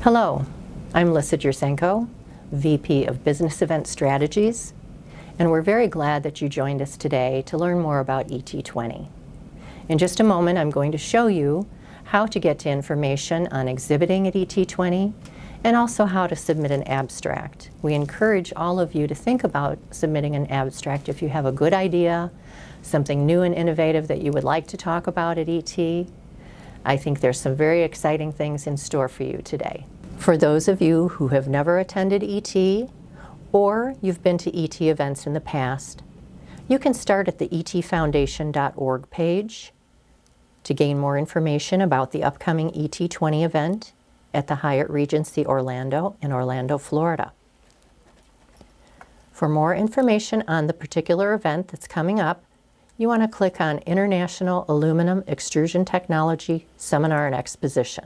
Hello, I'm Lisa Jersenko, VP of Business Event Strategies, and we're very glad that you joined us today to learn more about ET20. In just a moment, I'm going to show you how to get to information on exhibiting at ET20 and also how to submit an abstract. We encourage all of you to think about submitting an abstract if you have a good idea, something new and innovative that you would like to talk about at ET. I think there's some very exciting things in store for you today. For those of you who have never attended ET, or you've been to ET events in the past, you can start at the etfoundation.org page to gain more information about the upcoming ET20 event at the Hyatt Regency Orlando in Orlando, Florida. For more information on the particular event that's coming up, you want to click on International Aluminum Extrusion Technology Seminar and Exposition.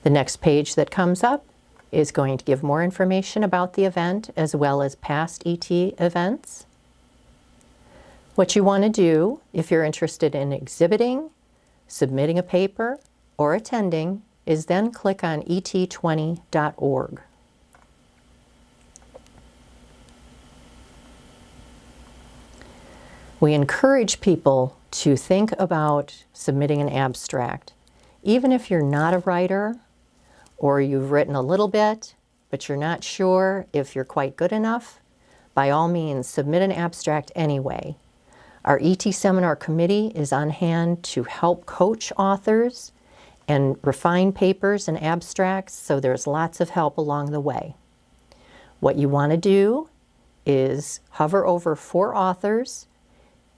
The next page that comes up is going to give more information about the event as well as past ET events. What you want to do if you're interested in exhibiting, submitting a paper, or attending is then click on et20.org. We encourage people to think about submitting an abstract. Even if you're not a writer or you've written a little bit, but you're not sure if you're quite good enough, by all means, submit an abstract anyway. Our ET Seminar Committee is on hand to help coach authors and refine papers and abstracts, so there's lots of help along the way. What you want to do is hover over for authors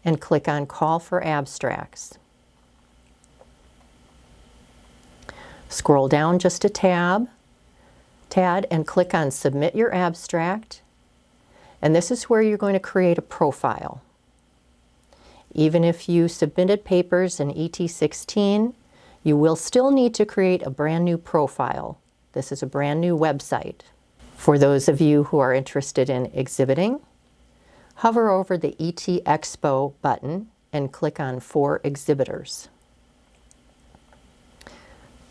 and click on Call for Abstracts. Scroll down just a tad and click on Submit Your Abstract, and this is where you're going to create a profile. Even if you submitted papers in ET16, you will still need to create a brand new profile. This is a brand new website. For those of you who are interested in exhibiting, hover over the ET Expo button and click on For Exhibitors.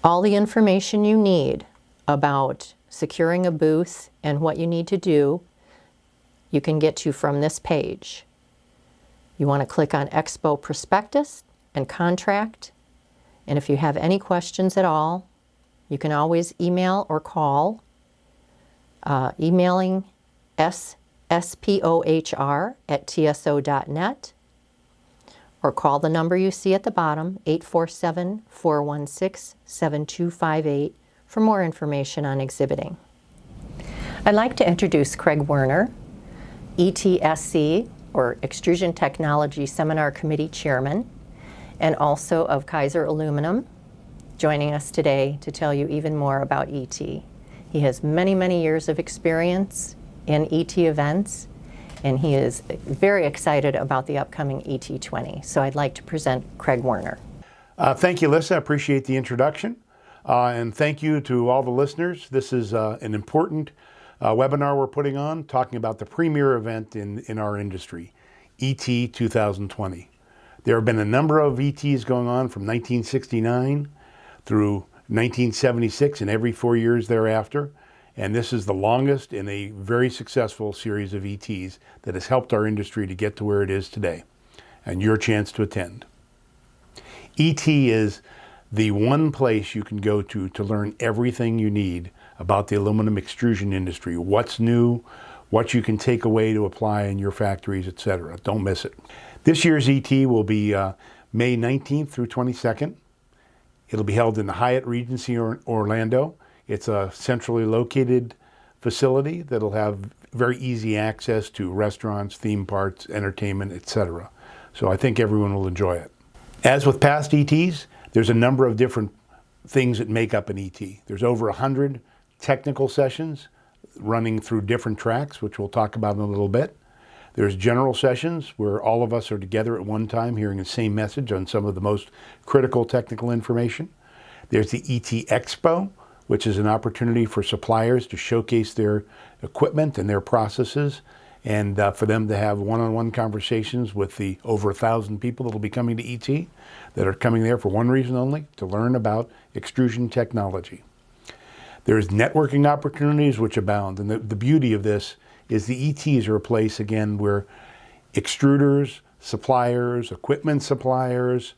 All the information you need about securing a booth and what you need to do, you can get to from this page. You want to click on Expo Prospectus and Contract, and if you have any questions at all, you can always email or call, emailing spohr@tso.net, or call the number you see at the bottom, 847-416-7258, for more information on exhibiting. I'd like to introduce Craig Werner, ETSC, or Extrusion Technology Seminar Committee Chairman, and also of Kaiser Aluminum, joining us today to tell you even more about ET. He has many, many years of experience in ET events, and he is very excited about the upcoming ET20. So I'd like to present Craig Werner. Thank you, Lisa. I appreciate the introduction. And thank you to all the listeners. This is an important webinar we're putting on, talking about the premier event in our industry, ET 2020. There have been a number of ETs going on from 1969 through 1976 and every 4 years thereafter. And this is the longest in a very successful series of ETs that has helped our industry to get to where it is today, and your chance to attend. ET is the one place you can go to learn everything you need about the aluminum extrusion industry, what's new, what you can take away to apply in your factories, etc. Don't miss it. This year's ET will be May 19th through 22nd. It'll be held in the Hyatt Regency Orlando. It's a centrally located facility that'll have very easy access to restaurants, theme parks, entertainment, etc. So I think everyone will enjoy it. As with past ETs, there's a number of different things that make up an ET. There's over 100 technical sessions running through different tracks, which we'll talk about in a little bit. There's general sessions where all of us are together at one time hearing the same message on some of the most critical technical information. There's the ET Expo, which is an opportunity for suppliers to showcase their equipment and their processes and for them to have one-on-one conversations with the over 1,000 people that will be coming to ET, that are coming there for one reason only, to learn about extrusion technology. There's networking opportunities which abound, and the beauty of this is the ETs are a place, again, where extruders, suppliers, equipment suppliers,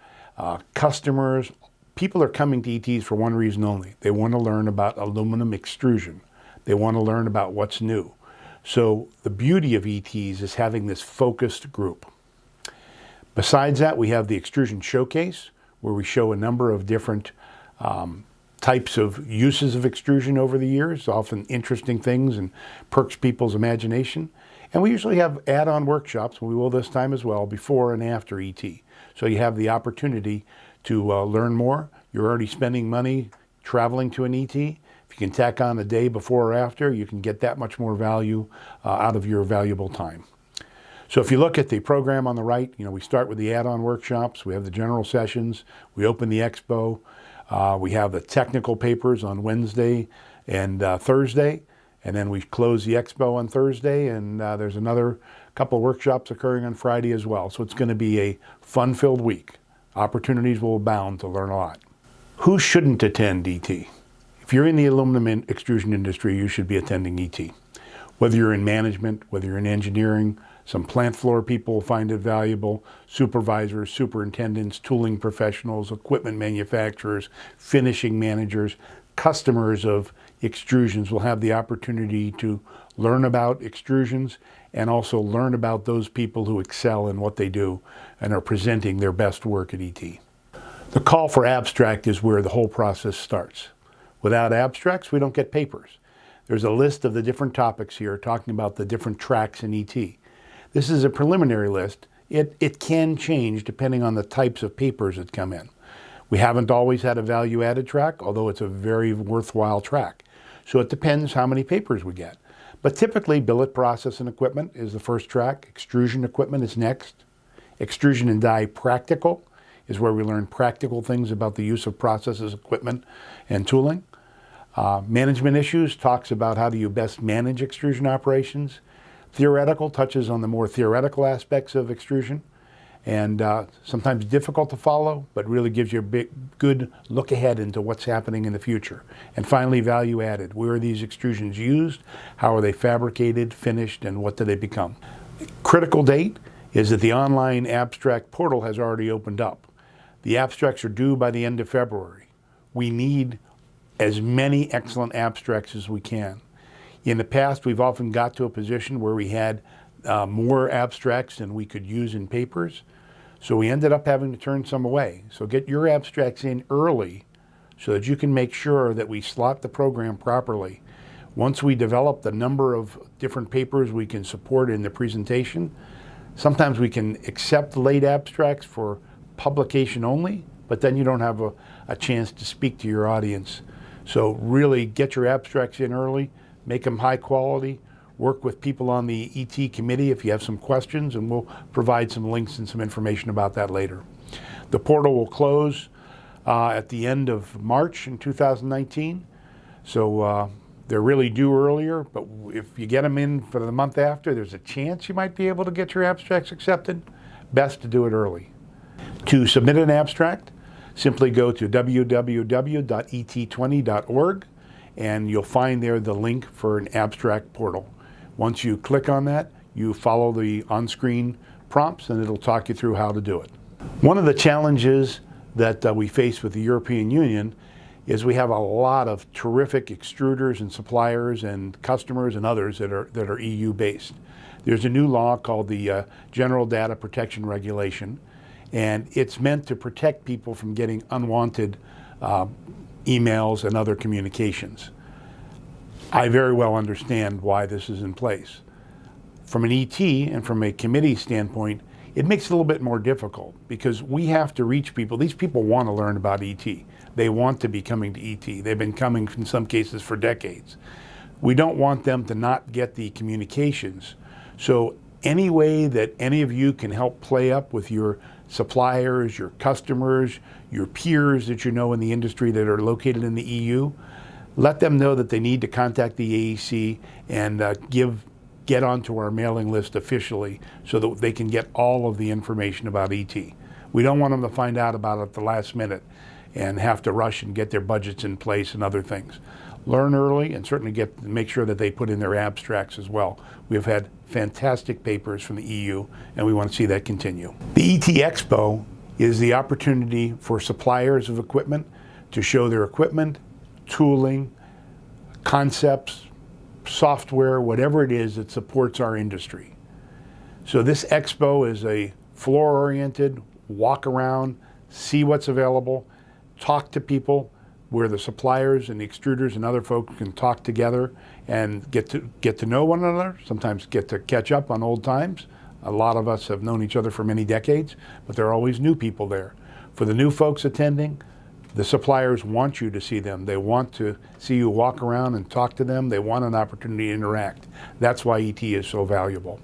customers, people are coming to ETs for one reason only. They want to learn about aluminum extrusion. They want to learn about what's new. So the beauty of ETs is having this focused group. Besides that, we have the Extrusion Showcase, where we show a number of different types of uses of extrusion over the years, often interesting things, and perks people's imagination. And we usually have add-on workshops, we will this time as well, before and after ET. So you have the opportunity to learn more. You're already spending money traveling to an ET. If you can tack on a day before or after, you can get that much more value out of your valuable time. So if you look at the program on the right, we start with the add-on workshops, we have the general sessions, we open the expo, we have the technical papers on Wednesday and Thursday, and then we close the expo on Thursday, and there's another couple workshops occurring on Friday as well. So it's going to be a fun-filled week. Opportunities will abound to learn a lot. Who shouldn't attend ET? If you're in the aluminum extrusion industry, you should be attending ET. Whether you're in management, whether you're in engineering, some plant floor people will find it valuable, supervisors, superintendents, tooling professionals, equipment manufacturers, finishing managers, customers of extrusions will have the opportunity to learn about extrusions and also learn about those people who excel in what they do and are presenting their best work at ET. The call for abstract is where the whole process starts. Without abstracts, we don't get papers. There's a list of the different topics here talking about the different tracks in ET. This is a preliminary list. It can change depending on the types of papers that come in. We haven't always had a value-added track, although it's a very worthwhile track. So it depends how many papers we get. But typically, billet process and equipment is the first track. Extrusion equipment is next. Extrusion and die practical is where we learn practical things about the use of processes, equipment, and tooling. Management issues talks about how do you best manage extrusion operations. Theoretical touches on the more theoretical aspects of extrusion, and sometimes difficult to follow, but really gives you a good look ahead into what's happening in the future. And finally, value added. Where are these extrusions used? How are they fabricated, finished, and what do they become? Critical date is that the online abstract portal has already opened up. The abstracts are due by the end of February. We need as many excellent abstracts as we can. In the past, we've often got to a position where we had more abstracts than we could use in papers. So we ended up having to turn some away. So get your abstracts in early so that you can make sure that we slot the program properly. Once we develop the number of different papers we can support in the presentation, sometimes we can accept late abstracts for publication only, but then you don't have a chance to speak to your audience. So really get your abstracts in early, make them high quality, work with people on the ET committee if you have some questions, and we'll provide some links and some information about that later. The portal will close at the end of March in 2019. So they're really due earlier, but if you get them in for the month after, there's a chance you might be able to get your abstracts accepted. Best to do it early. To submit an abstract, simply go to www.et20.org and you'll find there the link for an abstract portal. Once you click on that, you follow the on-screen prompts and it'll talk you through how to do it. One of the challenges that we face with the European Union is we have a lot of terrific extruders and suppliers and customers and others that are EU based. There's a new law called the General Data Protection Regulation, and it's meant to protect people from getting unwanted emails and other communications. I very well understand why this is in place. From an ET and from a committee standpoint, it makes it a little bit more difficult because we have to reach people. These people want to learn about ET. They want to be coming to ET. They've been coming in some cases for decades. We don't want them to not get the communications. So any way that any of you can help play up with your suppliers, your customers, your peers that you know in the industry that are located in the EU, let them know that they need to contact the AEC and give get onto our mailing list officially so that they can get all of the information about ET. We don't want them to find out about it at the last minute and have to rush and get their budgets in place and other things. Learn early and certainly make sure that they put in their abstracts as well. We've had fantastic papers from the EU and we want to see that continue. The ET Expo is the opportunity for suppliers of equipment to show their equipment, tooling, concepts, software, whatever it is that supports our industry. So this expo is a floor-oriented, walk around, see what's available, talk to people where the suppliers and the extruders and other folks can talk together and get to know one another, sometimes get to catch up on old times. A lot of us have known each other for many decades, but there are always new people there. For the new folks attending, the suppliers want you to see them. They want to see you walk around and talk to them. They want an opportunity to interact. That's why ET is so valuable.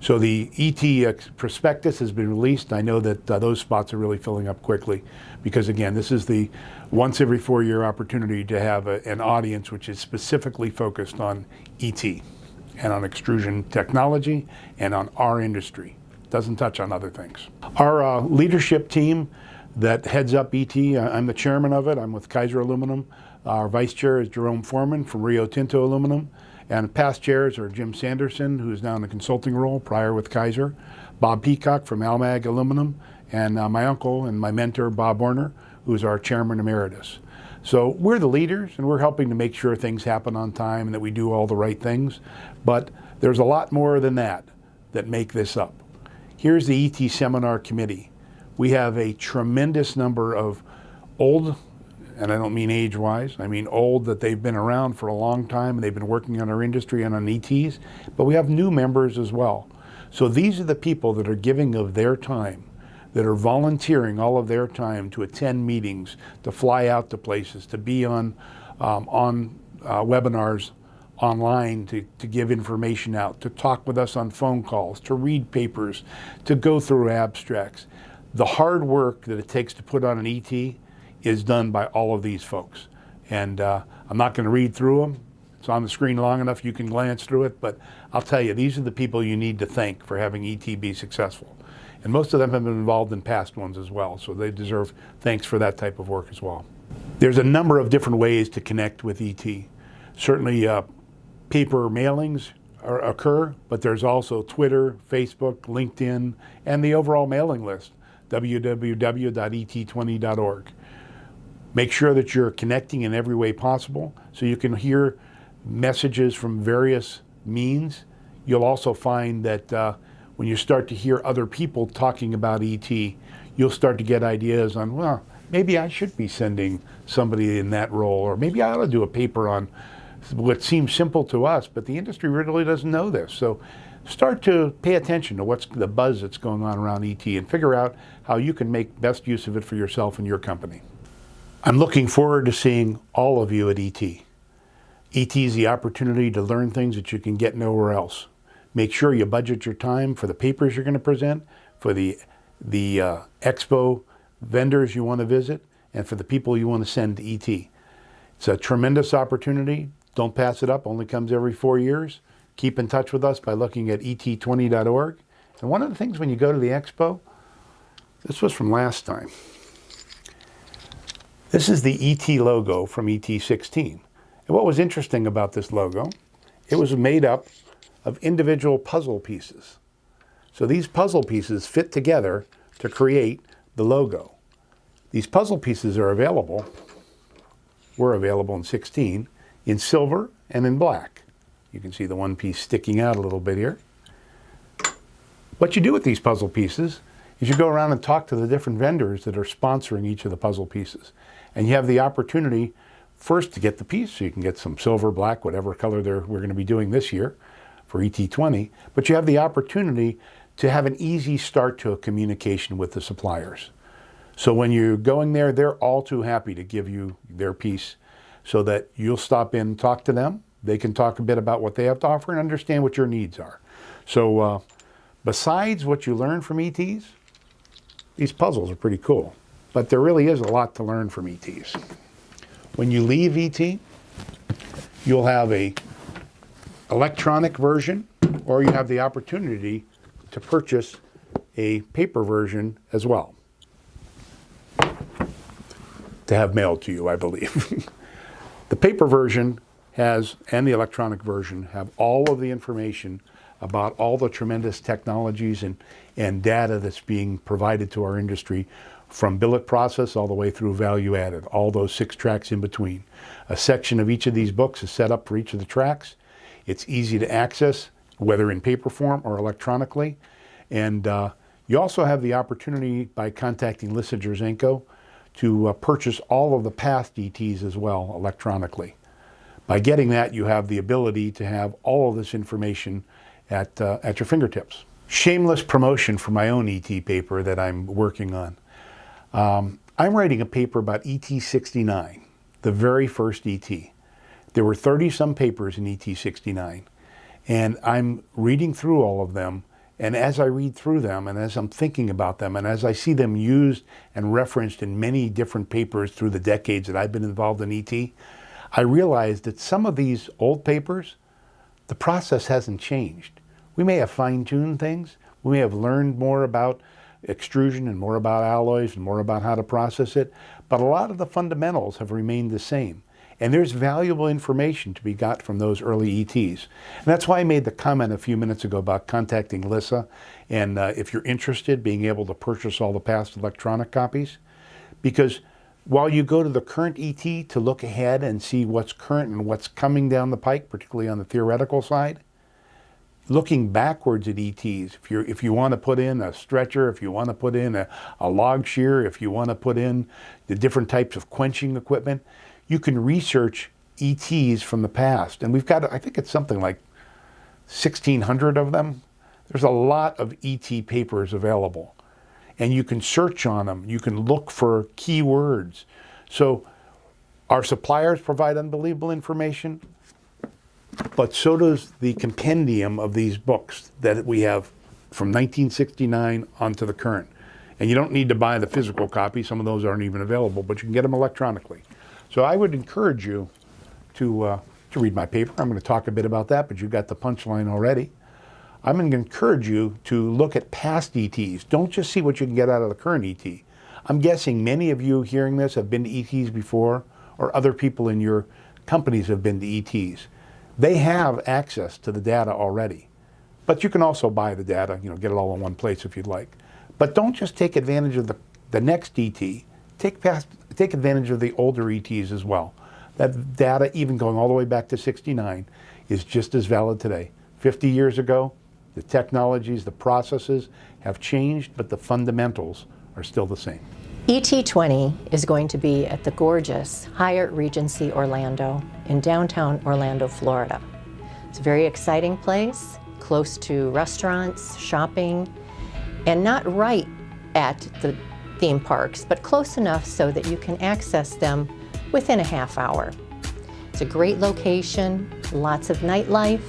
So the ET prospectus has been released. I know that those spots are really filling up quickly because, again, this is the once every 4-year opportunity to have an audience which is specifically focused on ET and on extrusion technology and on our industry. Doesn't touch on other things. Our leadership team that heads up ET, I'm the chairman of it. I'm with Kaiser Aluminum. Our vice chair is Jerome Foreman from Rio Tinto Aluminum. And past chairs are Jim Sanderson, who's now in the consulting role, prior with Kaiser, Bob Peacock from Almag Aluminum, and my uncle and my mentor, Bob Werner, who's our chairman emeritus. So we're the leaders, and we're helping to make sure things happen on time and that we do all the right things. But there's a lot more than that make this up. Here's the ET Seminar Committee. We have a tremendous number of old, and I don't mean age-wise, I mean old that they've been around for a long time and they've been working on our industry and on ETs, but we have new members as well. So these are the people that are giving of their time, that are volunteering all of their time to attend meetings, to fly out to places, to be on webinars online, to give information out, to talk with us on phone calls, to read papers, to go through abstracts. The hard work that it takes to put on an ET is done by all of these folks. And I'm not going to read through them. It's on the screen long enough you can glance through it, but I'll tell you, these are the people you need to thank for having ET be successful. And most of them have been involved in past ones as well, so they deserve thanks for that type of work as well. There's a number of different ways to connect with ET. Certainly paper mailings occur, but there's also Twitter, Facebook, LinkedIn, and the overall mailing list, www.et20.org. Make sure that you're connecting in every way possible so you can hear messages from various means. You'll also find that when you start to hear other people talking about ET, you'll start to get ideas on, well, maybe I should be sending somebody in that role, or maybe I ought to do a paper on what seems simple to us, but the industry really doesn't know this. So start to pay attention to what's the buzz that's going on around ET and figure out how you can make best use of it for yourself and your company. I'm looking forward to seeing all of you at ET. ET is the opportunity to learn things that you can get nowhere else. Make sure you budget your time for the papers you're going to present, for the expo vendors you want to visit, and for the people you want to send to ET. It's a tremendous opportunity. Don't pass it up. Only comes every 4 years. Keep in touch with us by looking at et20.org. And one of the things when you go to the expo, this was from last time. This is the ET logo from ET16. And what was interesting about this logo, it was made up of individual puzzle pieces. So these puzzle pieces fit together to create the logo. These puzzle pieces are available, were available in 16, in silver and in black. You can see the one piece sticking out a little bit here. What you do with these puzzle pieces is you go around and talk to the different vendors that are sponsoring each of the puzzle pieces. And you have the opportunity first to get the piece, so you can get some silver, black, whatever color we're going to be doing this year for ET20, but you have the opportunity to have an easy start to a communication with the suppliers. So when you're going there, they're all too happy to give you their piece so that you'll stop in and talk to them. They can talk a bit about what they have to offer and understand what your needs are. So besides what you learn from ETs, these puzzles are pretty cool. But there really is a lot to learn from ETs. When you leave ET, you'll have a electronic version or you have the opportunity to purchase a paper version as well, to have mailed to you, I believe. The paper version has, and the electronic version, have all of the information about all the tremendous technologies and data that's being provided to our industry, from billet process all the way through value added, all those 6 tracks in between. A section of each of these books is set up for each of the tracks. It's easy to access, whether in paper form or electronically. And you also have the opportunity, by contacting Lissinger Zenko, to purchase all of the past ETs as well electronically. By getting that, you have the ability to have all of this information at your fingertips. Shameless promotion for my own ET paper that I'm working on. I'm writing a paper about ET69, the very first ET. There were 30-some papers in ET69, and I'm reading through all of them, and as I read through them, and as I'm thinking about them, and as I see them used and referenced in many different papers through the decades that I've been involved in ET, I realized that some of these old papers, the process hasn't changed. We may have fine-tuned things, we may have learned more about extrusion and more about alloys and more about how to process it, but a lot of the fundamentals have remained the same. And there's valuable information to be got from those early ETs. And that's why I made the comment a few minutes ago about contacting Lissa, and if you're interested, being able to purchase all the past electronic copies. Because while you go to the current ET to look ahead and see what's current and what's coming down the pike, particularly on the theoretical side, looking backwards at ETs, if you want to put in a stretcher, if you want to put in a log shear, if you want to put in the different types of quenching equipment, you can research ETs from the past. And we've got, I think it's something like 1,600 of them. There's a lot of ET papers available. And you can search on them. You can look for keywords. So our suppliers provide unbelievable information, but so does the compendium of these books that we have from 1969 onto the current. And you don't need to buy the physical copy. Some of those aren't even available, but you can get them electronically. So I would encourage you to read my paper. I'm going to talk a bit about that, but you've got the punchline already. I'm going to encourage you to look at past ETs. Don't just see what you can get out of the current ET. I'm guessing many of you hearing this have been to ETs before, or other people in your companies have been to ETs. They have access to the data already. But you can also buy the data, get it all in one place if you'd like. But don't just take advantage of the next ET. Take advantage of the older ETs as well. That data, even going all the way back to '69, is just as valid today. 50 years ago, the technologies, the processes have changed, but the fundamentals are still the same. ET20 is going to be at the gorgeous Hyatt Regency Orlando in downtown Orlando, Florida. It's a very exciting place, close to restaurants, shopping, and not right at the theme parks, but close enough so that you can access them within a half hour. It's a great location, lots of nightlife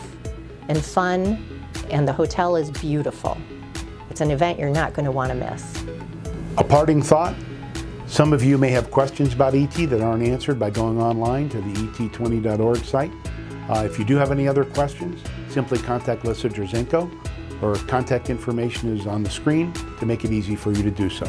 and fun, and the hotel is beautiful. It's an event you're not going to want to miss. A parting thought, some of you may have questions about ET that aren't answered by going online to the et20.org site. If you do have any other questions, simply contact Lissinger Zenko, or contact information is on the screen to make it easy for you to do so.